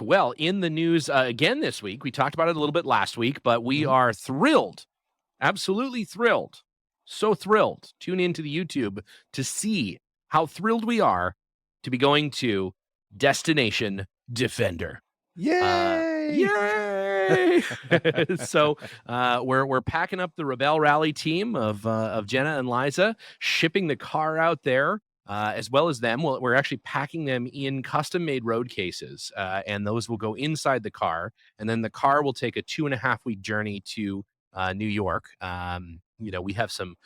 Well, in the news again this week, we talked about it a little bit last week, but we Mhm. are thrilled, absolutely thrilled, so thrilled. Tune into the YouTube to see how thrilled we are to be going to Destination Defender. Yay! Yay! So we're packing up the Rebelle Rally team of Jenna and Liza, shipping the car out there. As well as them, we're actually packing them in custom-made road cases, and those will go inside the car. And then the car will take a 2.5-week journey to New York. We have some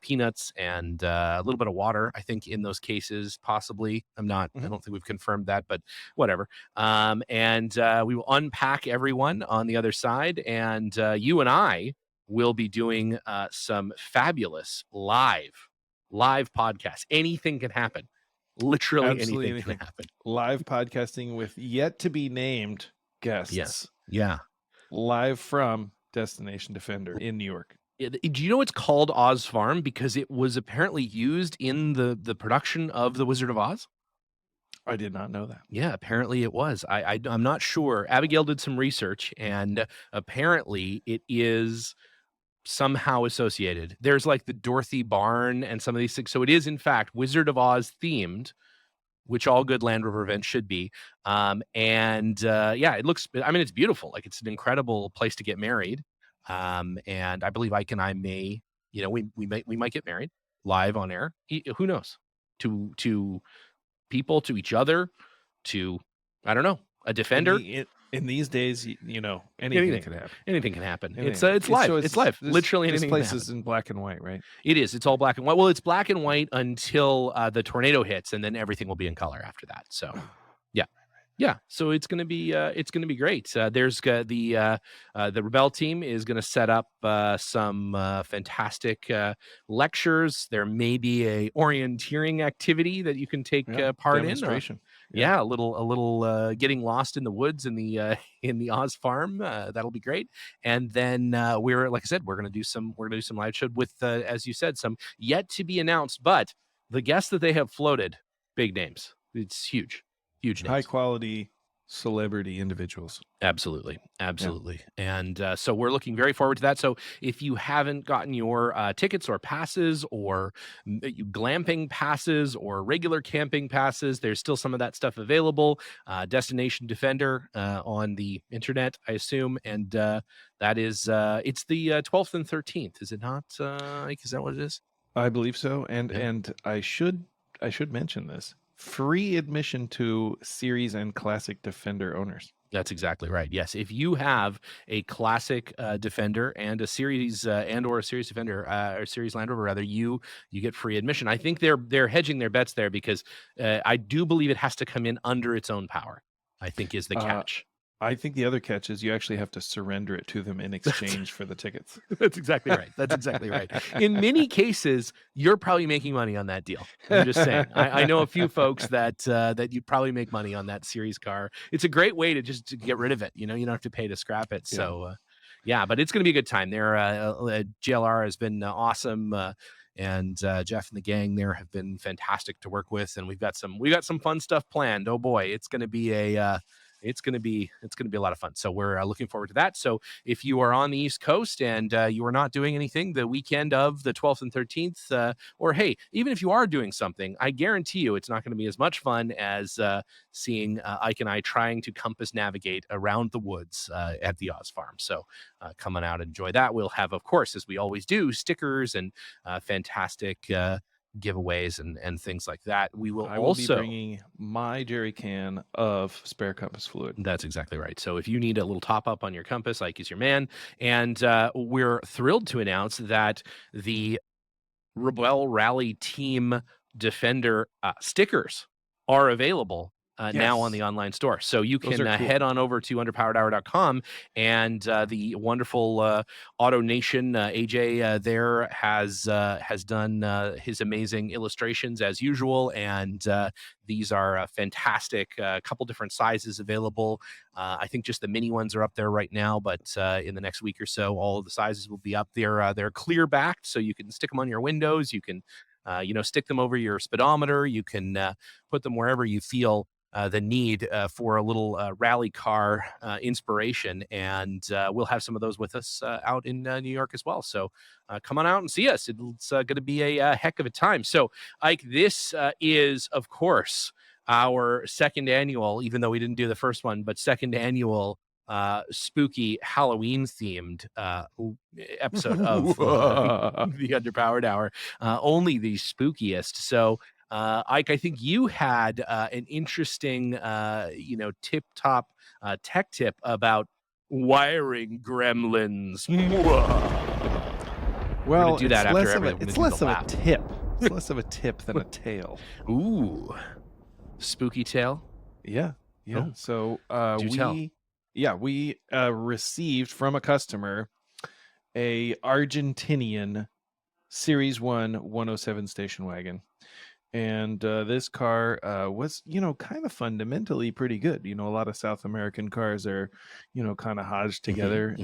peanuts and a little bit of water, I think, in those cases, possibly. I don't think we've confirmed that, but whatever. And we will unpack everyone on the other side, and you and I will be doing some fabulous live podcasts. Anything can happen. Literally Absolutely anything can happen. Live podcasting with yet to be named guests. Yes. Yeah. Live from Destination Defender in New York. Do you know it's called Oz Farm because it was apparently used in the production of The Wizard of Oz? I did not know that. Yeah, apparently it was. I'm not sure. Abigail did some research, and apparently it is somehow associated. There's like the Dorothy Barn and some of these things. So it is, in fact, Wizard of Oz themed, which all good Land Rover events should be. It looks, it's beautiful. Like, it's an incredible place to get married. And I believe Ike and I may, we might get married live on air. Who knows? To people, to each other, to, I don't know, a Defender. In these days, anything can happen. Anything can happen. Anything. It's live. So it's live. Literally this anything. This place can is in black and white, right? It is. It's all black and white. Well, it's black and white until the tornado hits, and then everything will be in color after that. So, yeah. So it's gonna be great. There's the Rebelle team is gonna set up some fantastic lectures. There may be a orienteering activity that you can take part demonstration. in. A little getting lost in the woods in the Oz farm. That'll be great. And then we're gonna do some live show with as you said, some yet to be announced, but the guests that they have floated, big names. It's huge names. High quality celebrity individuals. Absolutely. And so we're looking very forward to that. So if you haven't gotten your tickets or passes or glamping passes or regular camping passes, there's still some of that stuff available. Destination Defender on the internet, I assume. And that is, it's the 12th and 13th. Is it not? Is that what it is? I believe so. And I should mention this. Free admission to Series and Classic Defender owners. That's exactly right. Yes, if you have a classic Defender and a Series or a Series Defender or Series Land Rover, rather, you get free admission. I think they're hedging their bets there because I do believe it has to come in under its own power, I think is the catch. I think the other catch is you actually have to surrender it to them in exchange for the tickets. That's exactly right. In many cases, you're probably making money on that deal. I'm just saying. I know a few folks that you'd probably make money on that series car. It's a great way to get rid of it. You don't have to pay to scrap it. Yeah. So, but it's going to be a good time. There, JLR has been awesome. And Jeff and the gang there have been fantastic to work with, and we got some fun stuff planned. Oh boy, it's going to be it's going to be a lot of fun. So we're looking forward to that. So if you are on the East Coast and you are not doing anything the weekend of the 12th and 13th, or hey, even if you are doing something, I guarantee you it's not going to be as much fun as seeing Ike and I trying to compass navigate around the woods at the Oz farm. So come on out and enjoy that. We'll have, of course, as we always do, stickers and fantastic giveaways and things like that. I will also be bringing my jerry can of spare compass fluid. That's exactly right. So if you need a little top up on your compass, Ike is your man. And we're thrilled to announce that the Rebelle Rally Team Defender stickers are available now on the online store. So you can head on over to underpoweredhour.com, and the wonderful Auto Nation AJ there has done his amazing illustrations as usual, and these are fantastic. A couple different sizes available. I think just the mini ones are up there right now, but in the next week or so, all of the sizes will be up there. They're clear backed, so you can stick them on your windows. You can stick them over your speedometer. You can put them wherever you feel the need for a little rally car inspiration, and we'll have some of those with us out in New York as well. So come on out and see us. It's going to be a heck of a time. So, Ike, this is, of course, our second annual, even though we didn't do the first one, but second annual spooky Halloween themed episode of the Underpowered Hour. Only the spookiest. So, Ike, I think you had an interesting, tip top tech tip about wiring gremlins. Well, do that after it's less of a tip. It's less of a tip than a tale. Ooh, spooky tale. Yeah. Oh. So Do tell. we received from a customer a Argentinian Series 1 107 station wagon. And this car was, kind of fundamentally pretty good. A lot of South American cars are, kind of hodged together.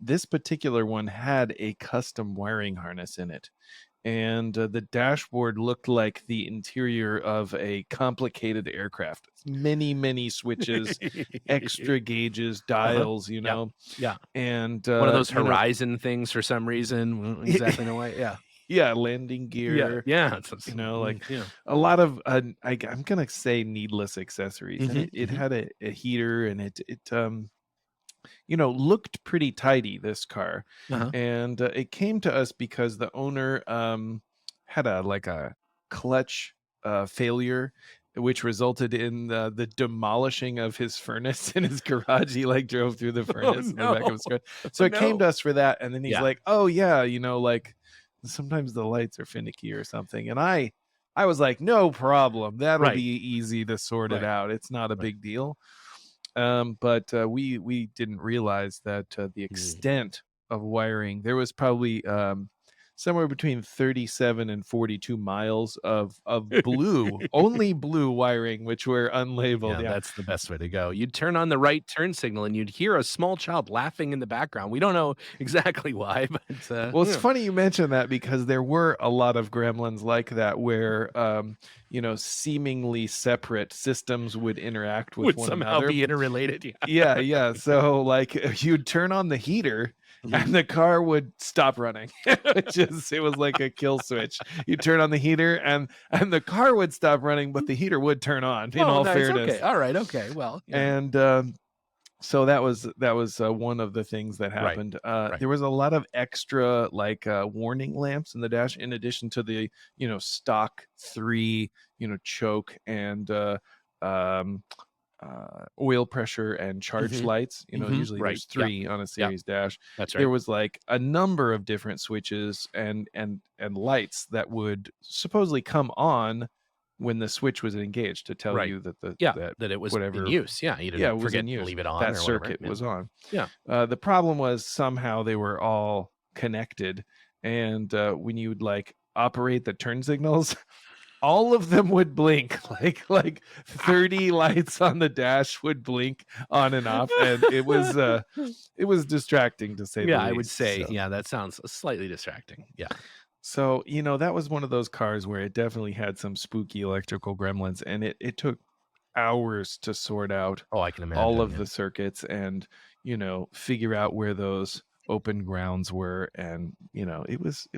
This particular one had a custom wiring harness in it. And the dashboard looked like the interior of a complicated aircraft. Many, many switches, extra gauges, dials, Yeah. And one of those Horizon things for some reason. Exactly no way. Yeah. Yeah, landing gear. Yeah. A lot of I'm gonna say needless accessories. And it had a heater, and it looked pretty tidy, this car. And it came to us because the owner had a clutch failure, which resulted in the demolishing of his furnace in his garage. He drove through the furnace in the back of his car. So it came to us for that, and then he's like, oh yeah, sometimes the lights are finicky or something. And I was like, no problem, that'll be easy to sort it out. It's not a big deal. But we didn't realize that the extent of wiring, there was probably somewhere between 37 and 42 miles of blue, only blue wiring, which were unlabeled. Yeah, that's the best way to go. You'd turn on the right turn signal and you'd hear a small child laughing in the background. We don't know exactly why, but well, it's funny you mention that, because there were a lot of gremlins like that where seemingly separate systems would interact with one somehow another. Be interrelated. Yeah. So you'd turn on the heater and the car would stop running. It was like a kill switch. You turn on the heater and the car would stop running, but the heater would turn on. In all fairness, okay, all right, okay, well, and so that was one of the things that happened. There was a lot of extra warning lamps in the dash, in addition to the stock 3 choke and oil pressure and charge lights. Usually there's 3 on a series dash. That's right. There was a number of different switches and lights that would supposedly come on when the switch was engaged to tell you that that it was in use. You didn't forget to leave it on. That circuit was on. Yeah. The problem was somehow they were all connected, and when you would operate the turn signals, all of them would blink, like 30 lights on the dash would blink on and off, and it was distracting, to say the least. I would say, that sounds slightly distracting. Yeah. So, that was one of those cars where it definitely had some spooky electrical gremlins, and it took hours to sort out I can imagine all of the circuits and, figure out where those open grounds were, and it was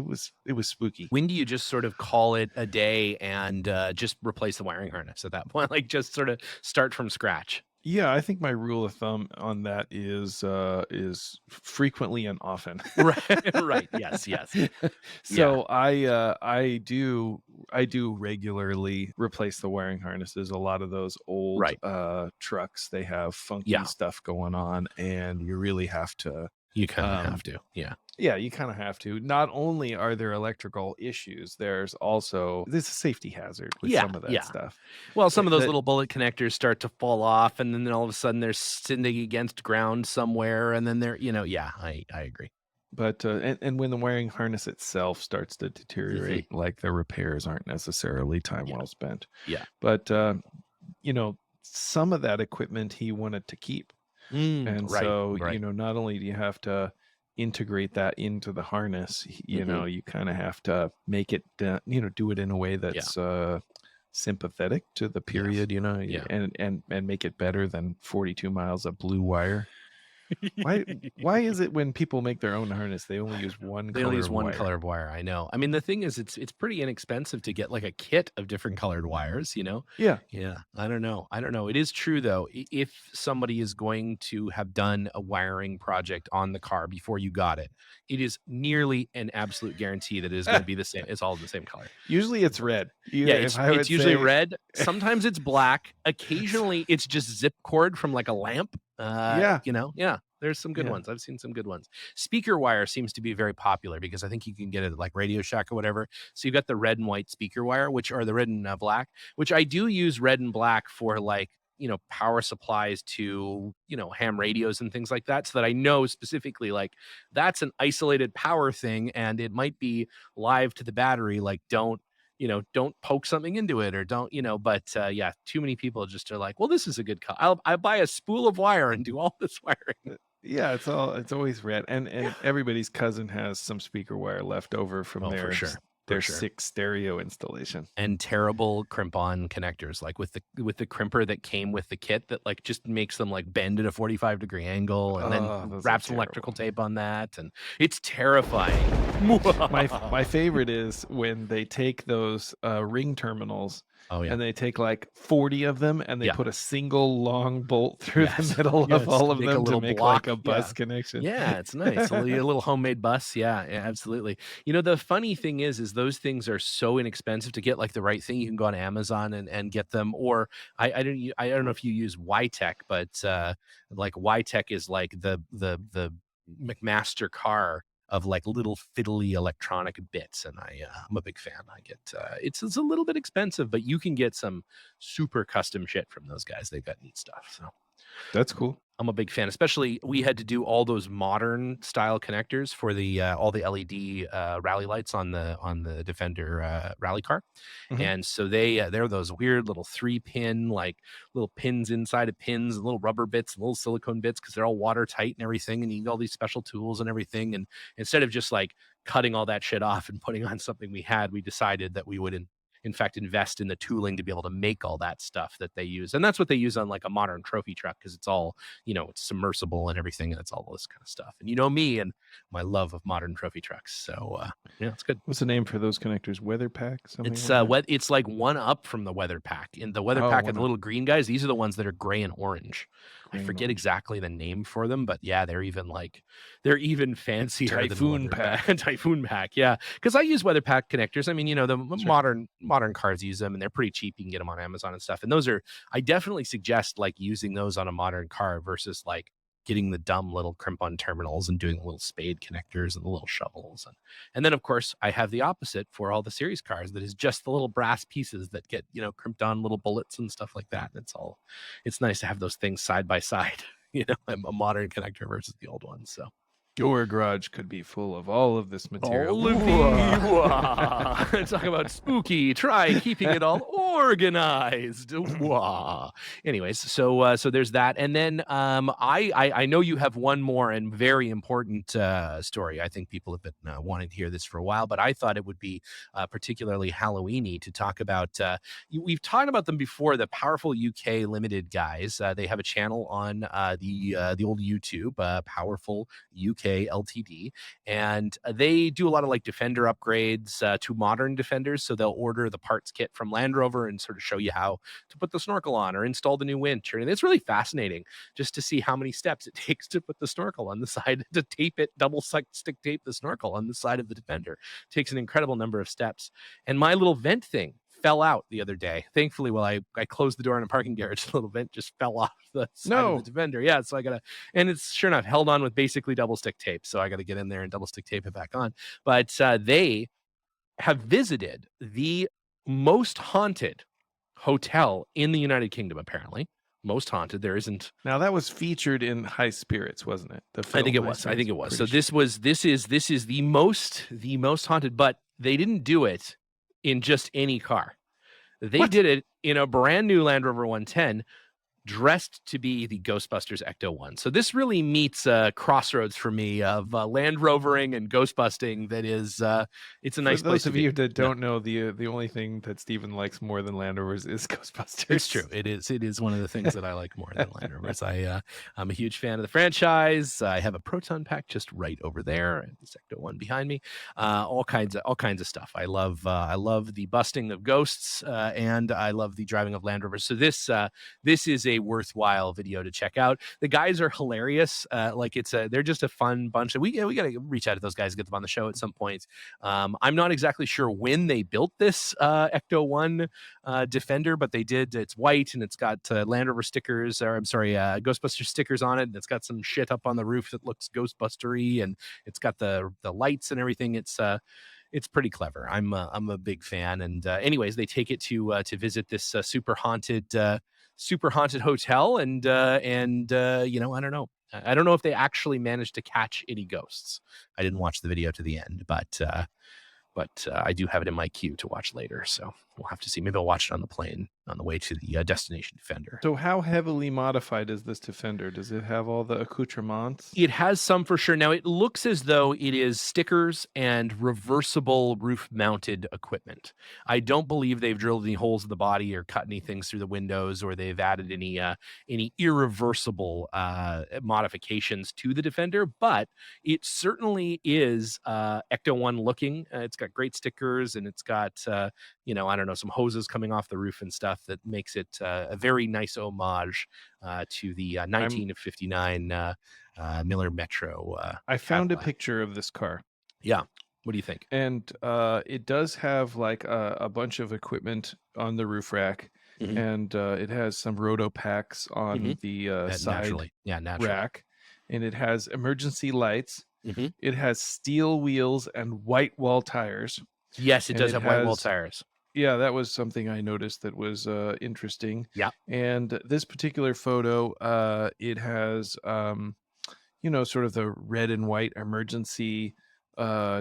spooky. When do you just sort of call it a day and just replace the wiring harness at that point? Just sort of start from scratch? Yeah, I think my rule of thumb on that is frequently and often. Right. Yes. So I do regularly replace the wiring harnesses. A lot of those old trucks, they have funky stuff going on, and you really have to. You kind of have to. Yeah, you kind of have to. Not only are there electrical issues, there's a safety hazard with some of that stuff. Well, some of those little bullet connectors start to fall off, and then all of a sudden they're sitting against ground somewhere, and then they're, I agree. But and when the wiring harness itself starts to deteriorate, the repairs aren't necessarily time well spent. Yeah. But some of that equipment he wanted to keep. And so, not only do you have to integrate that into the harness, you kind of have to make it, do it in a way that's sympathetic to the period, you know, Yeah. and make it better than 42 miles of blue wire. Why is it when people make their own harness, they only use one They only color use of one wire? color of wire. I know. I mean, the thing is, it's pretty inexpensive to get like a kit of different colored wires. You know. Yeah. Yeah. I don't know. It is true though. If somebody is going to have done a wiring project on the car before you got it, it is nearly an absolute guarantee that it is going to be the same. It's all the same color. Usually it's red. Yeah, If I would it's usually say- red. Sometimes it's black. Occasionally, it's just zip cord from like a lamp. Yeah. You know, yeah. There's some good ones. I've seen some good ones. Speaker wire seems to be very popular because I think you can get it at like Radio Shack or whatever. So you've got the red and white speaker wire, which are the red and black, which I do use red and black for like, you know, power supplies to, you know, ham radios and things like that. So that I know specifically like that's an isolated power thing and it might be live to the battery. Like don't poke something into it or don't, you know, but yeah, too many people just are like, well, this is a good I'll buy a spool of wire and do all this wiring. Yeah, it's always red, and everybody's cousin has some speaker wire left over from For sure. their 6 stereo installation. And terrible crimp-on connectors, like with the crimper that came with the kit that like just makes them like bend at a 45-degree angle and then wraps electrical tape on that, and it's terrifying. My favorite is when they take those ring terminals. Oh yeah. And they take like 40 of them and they put a single long bolt through the middle of all of them to make like a bus connection. Yeah, it's nice. a little homemade bus. Yeah, absolutely. You know, the funny thing is those things are so inexpensive to get like the right thing. You can go on Amazon and get them. Or I don't know if you use YTech, but like YTech is like the McMaster car of like little fiddly electronic bits, and I'm a big fan. I get it's a little bit expensive, but you can get some super custom shit from those guys. They've got neat stuff. So that's cool. I'm a big fan. Especially we had to do all those modern style connectors for the all the LED rally lights on the Defender rally car, and so they're those weird little 3-pin like little pins inside of pins, little rubber bits, little silicone bits because they're all watertight and everything, and you need all these special tools and everything. And instead of just like cutting all that shit off and putting on something we decided that we would in fact invest in the tooling to be able to make all that stuff that they use. And that's what they use on like a modern trophy truck because it's all, you know, it's submersible and everything, and it's all this kind of stuff. And you know me and my love of modern trophy trucks. So yeah, it's good. What's the name for those connectors? Weather Pack? It's it's like one up from the Weather Pack. In the Weather Pack are the little green guys. These are the ones that are gray and orange. I forget exactly the name for them, but yeah, they're even fancier. Typhoon Pack. Typhoon Pack, yeah. Because I use Weather Pack connectors. I mean, you know, the modern cars use them, and they're pretty cheap. You can get them on Amazon and stuff. And those are, I definitely suggest like using those on a modern car versus like getting the dumb little crimp-on terminals and doing the little spade connectors and the little shovels. And then, of course, I have the opposite for all the series cars that is just the little brass pieces that get, you know, crimped on little bullets and stuff like that. It's nice to have those things side by side, you know, a modern connector versus the old one. So your garage could be full of all of this material. Talk about spooky. Try keeping it all organized. Anyways, so there's that, and then I know you have one more and very important story. I think people have been wanting to hear this for a while, but I thought it would be particularly Halloweeny to talk about. We've talked about them before. The Powerful UK Limited guys. They have a channel on the old YouTube, Powerful UK Ltd, and they do a lot of like Defender upgrades to modern Defenders. So they'll order the parts kit from Land Rover and sort of show you how to put the snorkel on or install the new winch. And it's really fascinating just to see how many steps it takes to put the snorkel on the side, to tape it, double stick tape the snorkel on the side of the Defender. It takes an incredible number of steps. And my little vent thing fell out the other day. Thankfully, while I closed the door in a parking garage, the little vent just fell off the side of the Defender. Yeah, so and it's sure enough held on with basically double stick tape. So I got to get in there and double stick tape it back on. But they have visited the most haunted hotel in the United Kingdom, apparently. Most haunted. There isn't. Now that was featured in High Spirits, wasn't it? I think it was. So this is the most haunted, but they didn't do it in just any car. They did it in a brand new Land Rover 110 dressed to be the Ghostbusters Ecto-1. So this really meets crossroads for me of Land Rovering and Ghostbusting. That is, it's a For nice place those to of be. you that don't know, the only thing that Steven likes more than Land Rovers is Ghostbusters. It's true. It is. It is one of the things that I like more than Land Rovers. I'm a huge fan of the franchise. I have a proton pack just right over there, and the Ecto-1 behind me. All kinds of stuff. I love the busting of ghosts, and I love the driving of Land Rovers. So this is a worthwhile video to check out. The guys are hilarious. They're just a fun bunch. We got to reach out to those guys, get them on the show at some point. I'm not exactly sure when they built this Ecto-1 Defender, but they did. It's white and it's got Land Rover stickers, or I'm sorry, Ghostbuster stickers on it, and it's got some shit up on the roof that looks Ghostbustery, and it's got the lights and everything. It's pretty clever. I'm a big fan. And anyways, they take it to visit this super haunted hotel, and you know, I don't know. I don't know if they actually managed to catch any ghosts. I didn't watch the video to the end, but I do have it in my queue to watch later. So we'll have to see. Maybe I'll watch it on the plane on the way to the Destination Defender. So how heavily modified is this Defender? Does it have all the accoutrements? It has some for sure. Now, it looks as though it is stickers and reversible roof-mounted equipment. I don't believe they've drilled any holes in the body or cut any things through the windows, or they've added any irreversible modifications to the Defender, but it certainly is Ecto-1 looking. It's got great stickers, and it's got, I don't know, some hoses coming off the roof and stuff that makes it a very nice homage to the 1959 Miller Metro. I found Cadillac. a picture of this car. Yeah. What do you think? And it does have like a bunch of equipment on the roof rack, and it has some roto packs on the side rack, and it has emergency lights. It has steel wheels and white wall tires. Yes, it does have white wall tires. Yeah, that was something I noticed that was interesting. Yeah. And this particular photo, it has, sort of the red and white emergency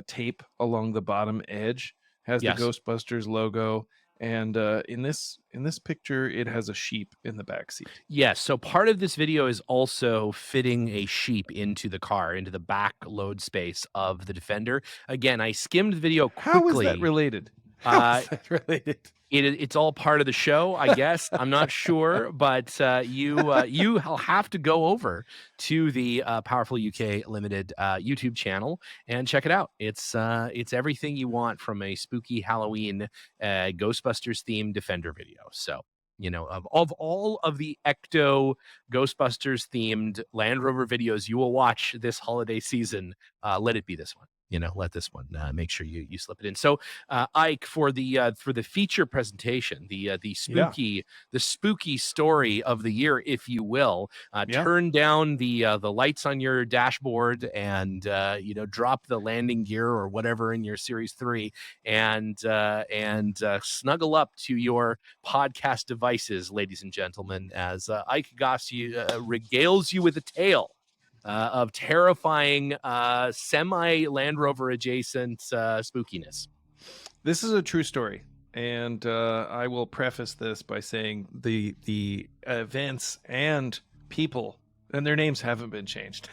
tape along the bottom edge. Has the Ghostbusters logo. And in this picture, it has a sheep in the back seat. Yes. So part of this video is also fitting a sheep into the car, into the back load space of the Defender. Again, I skimmed the video quickly. How is that related? How is that related? It's all part of the show, I guess. I'm not sure, but you'll have to go over to the Powerful UK Limited YouTube channel and check it out. It's everything you want from a spooky Halloween Ghostbusters themed Defender video. So, of all of the Ecto Ghostbusters themed Land Rover videos you will watch this holiday season, let it be this one. Let this one make sure you slip it in. So, Ike, for the feature presentation, the spooky story of the year, if you will, turn down the lights on your dashboard and drop the landing gear or whatever in your Series 3 and snuggle up to your podcast devices, ladies and gentlemen, as Ike Goss regales you with a tale of terrifying semi Land Rover adjacent spookiness. This is a true story, and I will preface this by saying the events and people and their names haven't been changed.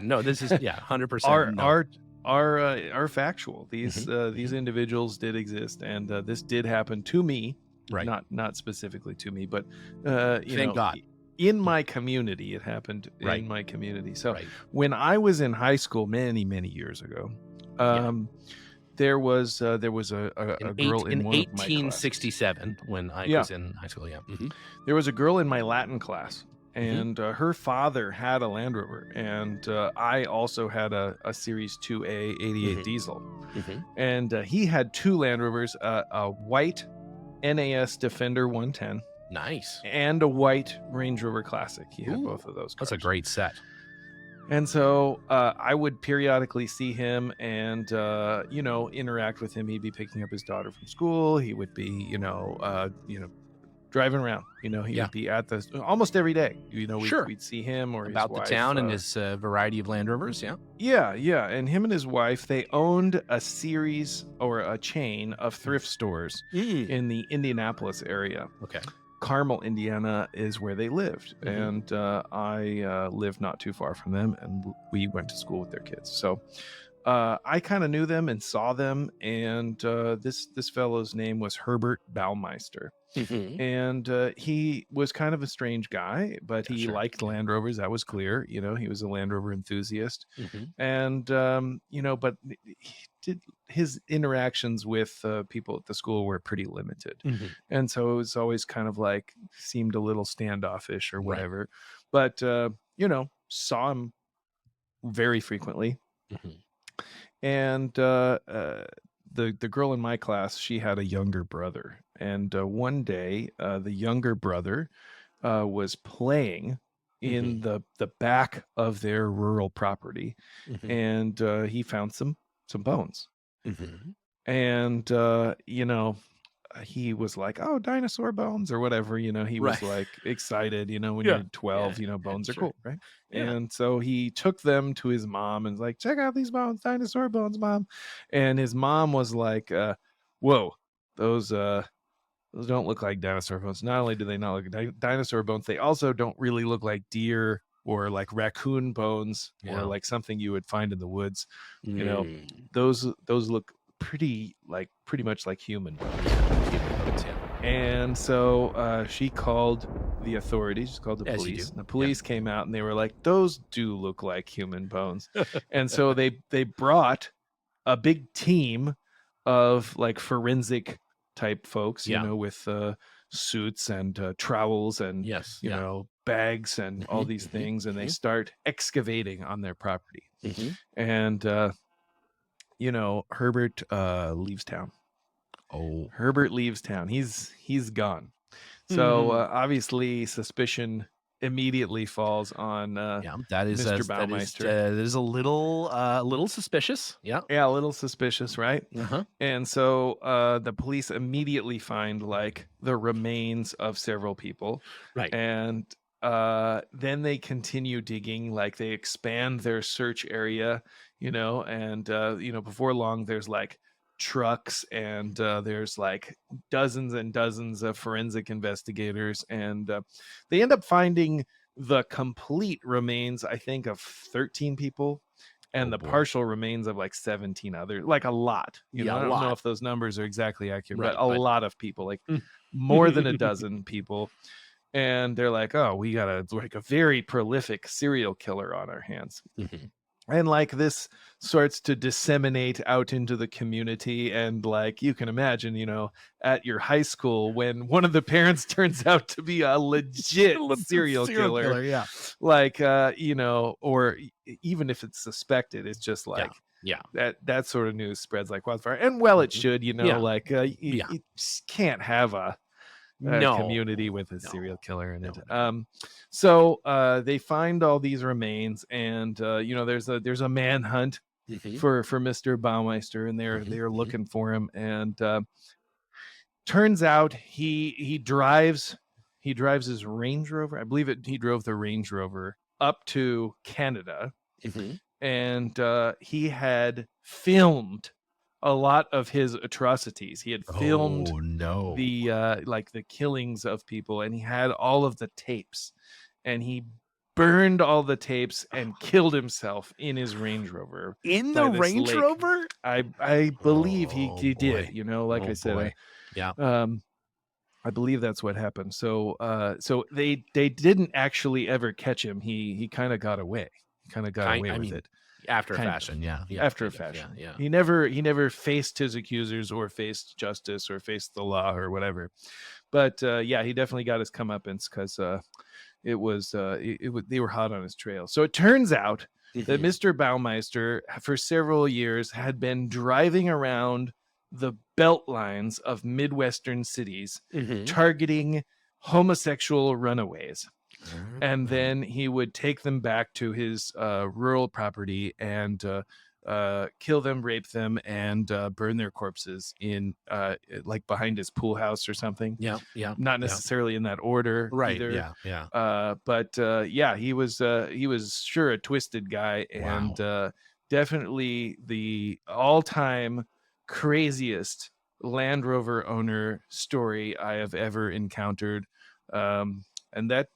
No, this is 100% are factual. These individuals did exist, and this did happen to me, right? Not specifically to me, but thank God. In my community, it happened in my community. So when I was in high school many years ago, there was a girl in one of my 1867 when I was in high school. There was a girl in my Latin class, and her father had a Land Rover, and I also had a Series 2A 88 diesel, and he had two Land Rovers, a white NAS Defender 110. Nice. And a white Range Rover Classic. He had both of those cars. That's a great set. And so I would periodically see him and, interact with him. He'd be picking up his daughter from school. He would be, driving around. He would be at the almost every day. We'd see him or about his wife, the town and his variety of Land Rovers. Yeah. And him and his wife, they owned a series or a chain of thrift stores in the Indianapolis area. Okay. Carmel, Indiana is where they lived. Mhm. And I lived not too far from them, and we went to school with their kids. So I kind of knew them and saw them, and this fellow's name was Herbert Baumeister, Mhm. and he was kind of a strange guy, but Yeah, he sure. liked Yeah. Land Rovers. That was clear. He was a Land Rover enthusiast, Mhm. and but he did his interactions with people at the school were pretty limited, Mhm. and so it was always kind of like seemed a little standoffish or Right. whatever. But saw him very frequently, Mhm. and the girl in my class, she had a younger brother, and one day the younger brother was playing in Mhm. the back of their rural property, Mhm. and he found some bones, Mhm. and he was like, "Oh, dinosaur bones," or whatever. He Right. was like excited. When Yeah. you're Yeah. 12, Yeah. bones are Sure. cool, right? Yeah. And so he took them to his mom and was like, "Check out these bones, dinosaur bones, mom." And his mom was like, "Whoa, those those don't look like dinosaur bones. Not only do they not look like dinosaur bones, they also don't really look like deer or like raccoon bones or Yeah. like something you would find in the woods. You know, Mm. those look pretty much like human bones." Yeah. Human bones. Yeah. And so she called the authorities, she called the As you police, do. and the Yeah. police came out and they were like, "Those do look like human bones." And so they brought a big team of like forensic type folks, Yeah. with suits and trowels and Yes. Yeah. bags and all Mhm. these Mhm. things, and they Mhm. start excavating on their property. Mhm. And Herbert leaves town. Oh. Herbert leaves town. He's gone. So Mhm. obviously, suspicion immediately falls on Yeah. That is Mr. that Baumeister. is a little suspicious. Yeah. Yeah, a little suspicious, right? Uh-huh. And so the police immediately find like the remains of several people, Right. and then they continue digging. Like they expand their search area, and before long there's like trucks, and there's like dozens and dozens of forensic investigators, and they end up finding the complete remains, I think, of 13 people, Oh and the boy. partial remains of like 17 others, like a lot. Yeah. A I don't know lot. if those numbers are exactly accurate, but Right. a But. lot of people, like more than a dozen people. And they're like, "Oh, we got a very prolific serial killer on our hands." Mhm. And like this starts to disseminate out into the community, and like you can imagine, at your high school, when one of the parents turns out to be a legit serial Serial killer, killer. Yeah. like or even if it's suspected, it's just Yeah. like Yeah. that sort of news spreads like wildfire. And well, it Mhm. should, Yeah. like Yeah. you just can't have a No. community with a No. serial killer in No. it. No. So they find all these remains, and there's a manhunt Mhm. for Mr. Baumeister, and they're Mhm. they're Mhm. looking for him. And turns out he drives his Range Rover. I believe he drove the Range Rover up to Canada, Mhm. and he had filmed a lot of his atrocities. He had filmed Oh no. the killings of people, and he had all of the tapes, and he burned all the tapes and killed himself in his Range Rover In the by this Range lake. Rover? I believe he Oh he did. boy. Like Oh I said, boy. Yeah. I believe that's what happened. So they didn't actually ever catch him. He kind of got away. Kind of got Kind away I with mean, it, after a kind of, fashion. Yeah. Yeah. after a Kind of. Yeah. fashion. Yeah. He never faced his accusers or faced justice or faced the law or whatever. But yeah, he definitely got his comeuppance, because they were hot on his trail. So it turns out that Mhm. Mr. Baumeister, for several years, had been driving around the belt lines of Midwestern cities, Mhm. targeting homosexual runaways. And Oh. then he would take them back to his rural property and kill them, rape them, and burn their corpses in like behind his pool house or something. Yeah. Yeah. Not Yeah. necessarily in that order Right. either. Yeah. Yeah. But yeah, he was sure a twisted guy, and Wow. definitely the all-time craziest Land Rover owner story I have ever encountered. And that,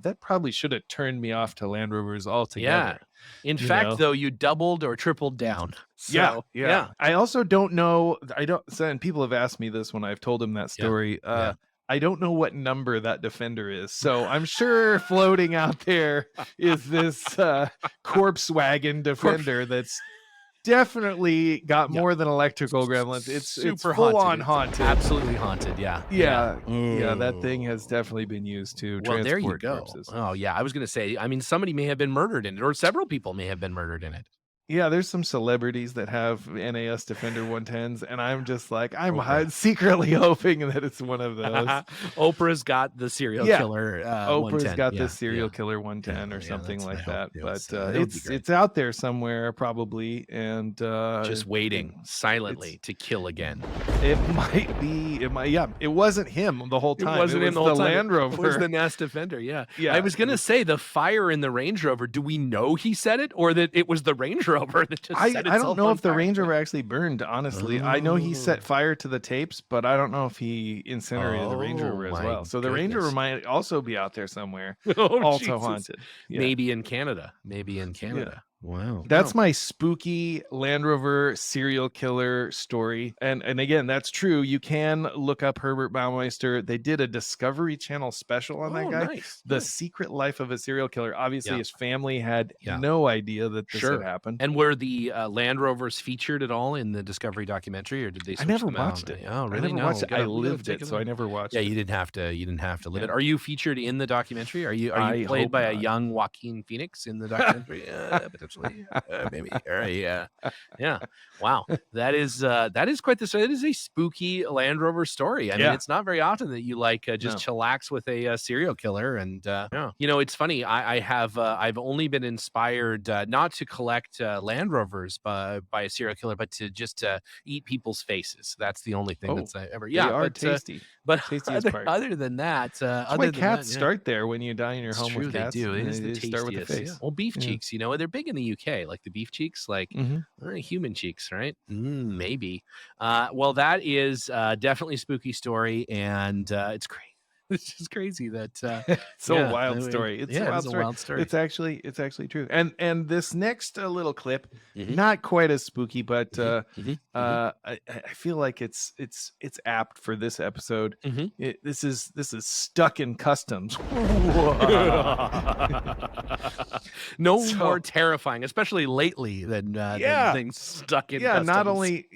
that probably should have turned me off to Land Rovers altogether. Yeah. In fact, though, you doubled or tripled down. So, yeah. I also don't know. And people have asked me this when I've told them that story. I don't know what number that Defender is. So I'm sure floating out there is this corpse wagon Defender that's definitely got more than electrical gremlins. It's super full haunted. on haunted. Absolutely haunted. Yeah. That thing has definitely been used to transport there you go. corpses. Oh yeah, I was gonna say. I mean, somebody may have been murdered in it, or several people may have been murdered in it. Yeah, there's some celebrities that have NAS Defender 110s, and I'm just like, I'm secretly hoping that it's one of those. Oprah's got the serial killer. Oprah's got the serial killer 110 or something like that. But it's out there somewhere probably, and just waiting silently to kill again. It might be. It wasn't him the whole time. It wasn't him the whole time. Land Rover. It was the NAS Defender. Yeah. I was gonna say the fire in the Range Rover. Do we know he set it, or that it was the Range Rover that just set itself I don't know on if the fire? Range Rover actually burned, honestly. I know he set fire to the tapes, but I don't know if he incinerated the Range Rover as well. So the Range Rover might also be out there somewhere, also haunted. Maybe in Canada. Wow. That's my spooky Land Rover serial killer story. And again, that's true. You can look up Herbert Baumeister. They did a Discovery Channel special on that guy. Nice. The Secret Life of a Serial Killer. Obviously, his family had no idea that this had happened. And were the Land Rovers featured at all in the Discovery documentary, or did they? I never watched it. Oh, really? I never watched it. I lived it, so I never watched it. Yeah, you didn't have to live it. Are you featured in the documentary? Are you played by a young Joaquin Phoenix in the documentary? Potentially. Maybe. Yeah. Wow. That is quite the story. That is a spooky Land Rover story. I mean, it's not very often that you just chillax with a serial killer. And it's funny. I've only been inspired not to collect Land Rovers by a serial killer, but to just eat people's faces. That's the only thing that's ever. They are tasty. But other than that, that's why cats start there when you die in your home with cats. They do. It is the start with the tastiest. face. Well, beef cheeks, they're big in the UK, like the beef cheeks, human cheeks, right? Maybe. Well, that is definitely a spooky story, and it's great. It's just crazy that it's a wild story. It's a wild story. It's actually true. And this next little clip, not quite as spooky, but I feel like it's apt for this episode. This is Stuck in Customs. More terrifying, especially lately than things stuck in customs. Not only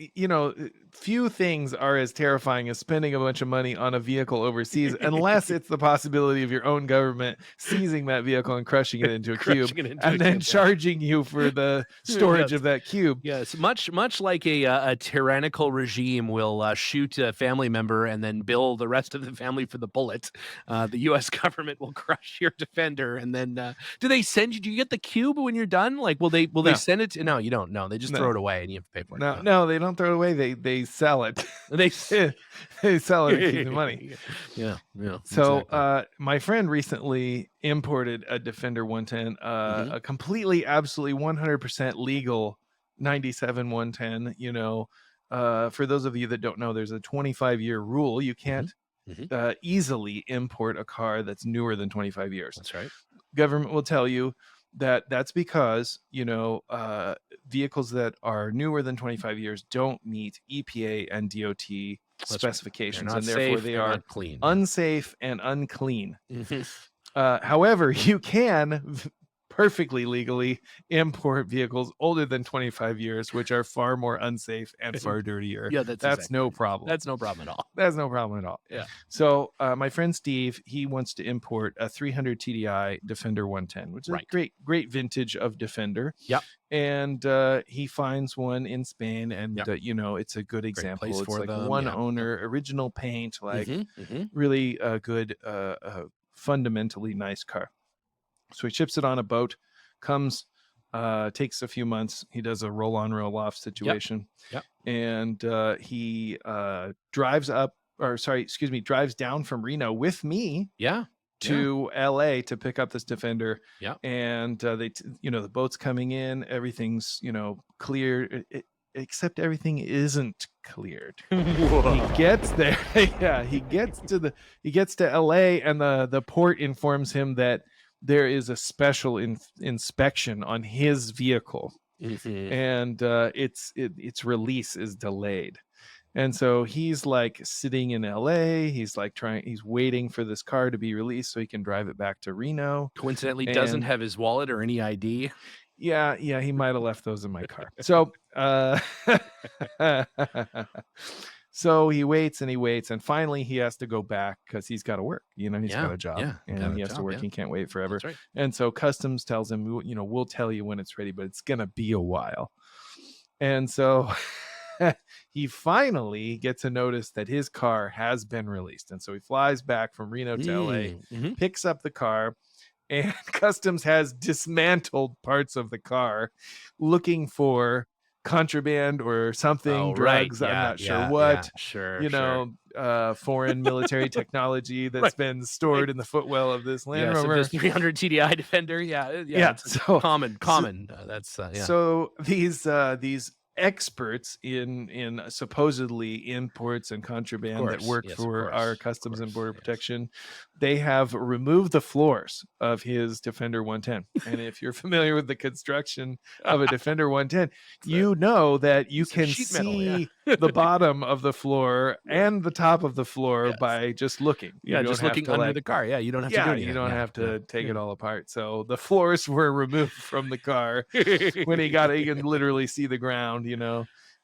few things are as terrifying as spending a bunch of money on a vehicle overseas, unless it's the possibility of your own government seizing that vehicle and crushing it into a cube, and then charging you for the storage of that cube. Yes, much like a tyrannical regime will shoot a family member and then bill the rest of the family for the bullet. The U.S. government will crush your Defender, and then do they send you? Do you get the cube when you're done? Like, will they send it? No, you don't. No, they just throw it away, and you have to pay for it. No, they don't throw it away. They sell it. They sell it to keep the money. Yeah. So exactly. My friend recently imported a Defender 110, a completely, absolutely 100% legal 97 110. For those of you that don't know, there's a 25-year rule. You can't easily import a car that's newer than 25 years. That's right. Government will tell you that's because vehicles that are newer than 25 years don't meet EPA and DOT specifications, and therefore they are clean, unsafe and unclean. However, you can perfectly legally import vehicles older than 25 years, which are far more unsafe and far dirtier. Yeah, that's exactly. No problem. That's no problem at all. That's no problem at all. Yeah. So my friend Steve, he wants to import a 300 TDI Defender 110, which is a great vintage of Defender. Yep. And he finds one in Spain, and it's a good example. It's like one owner, original paint, really good, fundamentally nice car. So he ships it on a boat, comes, takes a few months. He does a roll-on, roll-off situation. Yep. And he drives down from Reno with me. To LA to pick up this Defender. Yeah. And the boat's coming in, everything's, clear. except everything isn't cleared. He Whoa. gets there. Yeah, he gets to LA, and the port informs him that there is a special inspection on his vehicle, Mhm. and its release is delayed. And so he's like sitting in LA. He's waiting for this car to be released so he can drive it back to Reno. Coincidentally, doesn't And have his wallet or any ID. yeah, he might have left those in my car. So so he waits and he waits, and finally he has to go back because he's got to work. He's got Yeah, a job, yeah, got and a he has to job, work. yeah. He can't wait forever. That's right. And so customs tells him, we'll tell you when it's ready, but it's gonna be a while. And so he finally gets a notice that his car has been released. And so he flies back from Reno to LA, Mhm. picks up the car, and customs has dismantled parts of the car looking for contraband or something, Oh, right. drugs, I'm Yeah, not sure yeah, yeah. what, Sure. foreign military technology that's Right, been stored right. in the footwell of this Land Yes, of Rover. this 300 TDI Defender. Yeah, yeah, Yeah. it's So common, so common. That's, yeah. so these experts in supposedly imports and Of contraband that course. work Yes, of for course. our Of Customs and course. Border Yes. Protection, they have removed the floors of his Defender 110. And if you're familiar with the construction of a Defender 110, It's a you know that you piece of can sheet metal. Yeah. see the bottom of the floor Right. and the top of the floor Yes. by just looking. You Yeah, don't just have looking to under the car. Yeah, you don't have to do you anything. don't Yeah, have yeah, to take yeah. it all apart. So the floors were removed from the car when he can literally see the ground,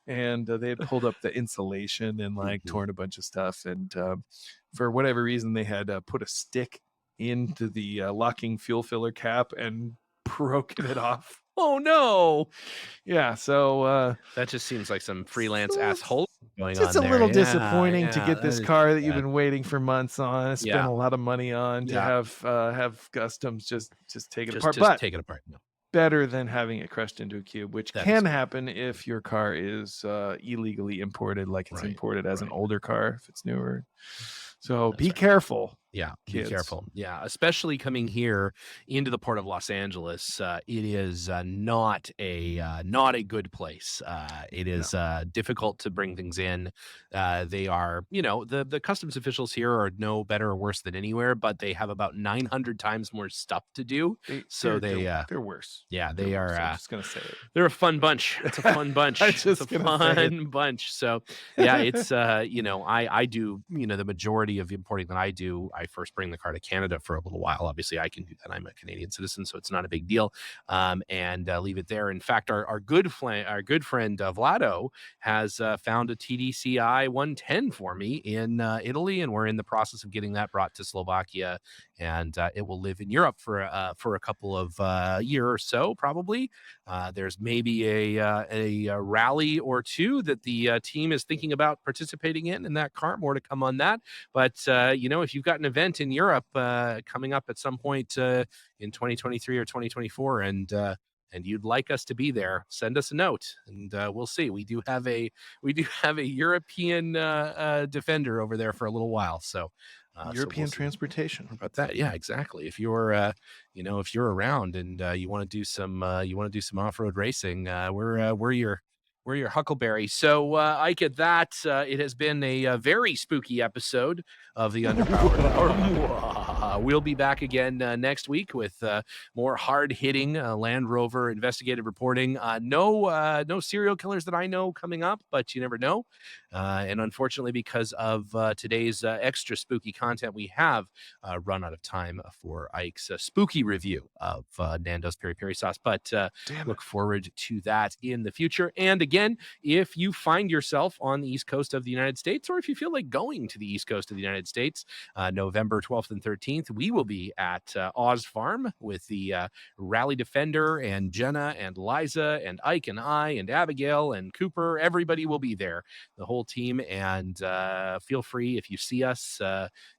and they had pulled up the insulation and like Mhm. torn a bunch of stuff. And for whatever reason, they had put a stick into the locking fuel filler cap and broken it off. Oh, no. Yeah. So That just seems like some freelance so it's asshole going just on a there. little Yeah, disappointing to yeah, get that this is car that you've bad. been waiting for months on, spent Yeah, a lot of money on, to yeah. have customs just take it Just apart. just But take it apart. No, better than having it crushed into a cube, which that is can good. happen if your car is illegally imported, like it's Right, imported as an right. older car if it's newer. So That's be right. careful, Yeah, be kids. careful. Yeah, especially coming here into the port of Los Angeles, it is not a good place. It No. is difficult to bring things in. They are, the customs officials here are no better or worse than anywhere, but they have about 900 times more stuff to do. They So they're they, they're they're worse. yeah, They're they worse. I'm are. just gonna say They're a fun bunch. It's a it. fun I'm bunch. It's a just gonna say it. fun bunch. So yeah, it's I do, the majority of importing that I do, I first bring the car to Canada for a little while. Obviously, I can do that. I'm a Canadian citizen, so it's not a big deal. And leave it there. In fact, our good friend Vlado has found a TDCI 110 for me in Italy, and we're in the process of getting that brought to Slovakia, and it will live in Europe for a couple of year or so, probably. There's maybe a rally or two that the team is thinking about participating in that car. More to come on that. But if you've got an event in Europe coming up at some point in 2023 or 2024, and you'd like us to be there, send us a note, and we'll see. We do have a European Defender over there for a little while, so European we'll see transportation. about that. Yeah, exactly. If you're if you're around and you want to do some off-road racing, we're your huckleberry. So Ike, at that, it has been a very spooky episode of the Underpowered Hour. We'll be back again next week with more hard-hitting Land Rover investigative reporting. No serial killers that I know coming up, but you never know. And unfortunately, because of today's extra spooky content, we have run out of time for Ike's spooky review of Nando's Peri Peri sauce. But look forward to that in the future. And again, if you find yourself on the East Coast of the United States, or if you feel like going to the East Coast of the United States, November 12th and 13th, we will be at Oz Farm with the Rally Defender and Jenna and Liza and Ike and I and Abigail and Cooper. Everybody will be there, the whole team. And feel free, if you see us,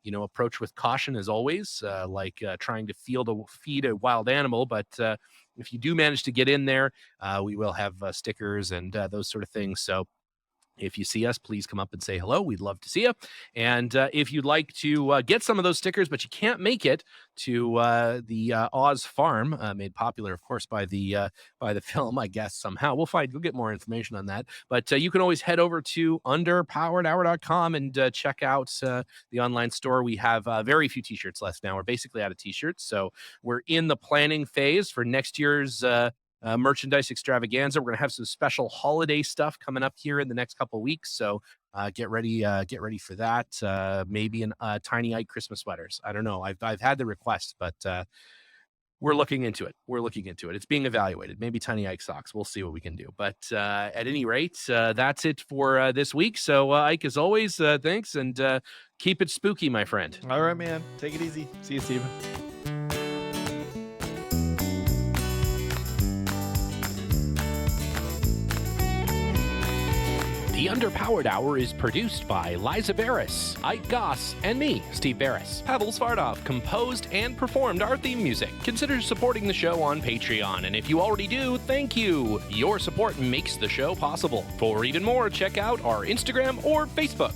approach with caution as always, like trying to feed a wild animal. But if you do manage to get in there, we will have stickers and those sort of things. So If you see us, please come up and say hello. We'd love to see you. And if you'd like to get some of those stickers, but you can't make it to the Oz Farm, made popular, of course, by the film, I guess somehow we'll get more information on that. But you can always head over to underpoweredhour.com and check out the online store. We have very few t-shirts left now. We're basically out of t-shirts, so we're in the planning phase for next year's merchandise extravaganza. We're going to have some special holiday stuff coming up here in the next couple of weeks. So get ready for that. Maybe an Tiny Ike Christmas sweaters. I don't know. I've had the request, but we're looking into it. It's being evaluated. Maybe Tiny Ike socks. We'll see what we can do. But at any rate, that's it for this week. So Ike, as always, thanks, and keep it spooky, my friend. All right, man. Take it easy. See you, Steven. The Underpowered Hour is produced by Liza Barris, Ike Goss, and me, Steve Barris. Pavel Svardov composed and performed our theme music. Consider supporting the show on Patreon, and if you already do, thank you. Your support makes the show possible. For even more, check out our Instagram or Facebook.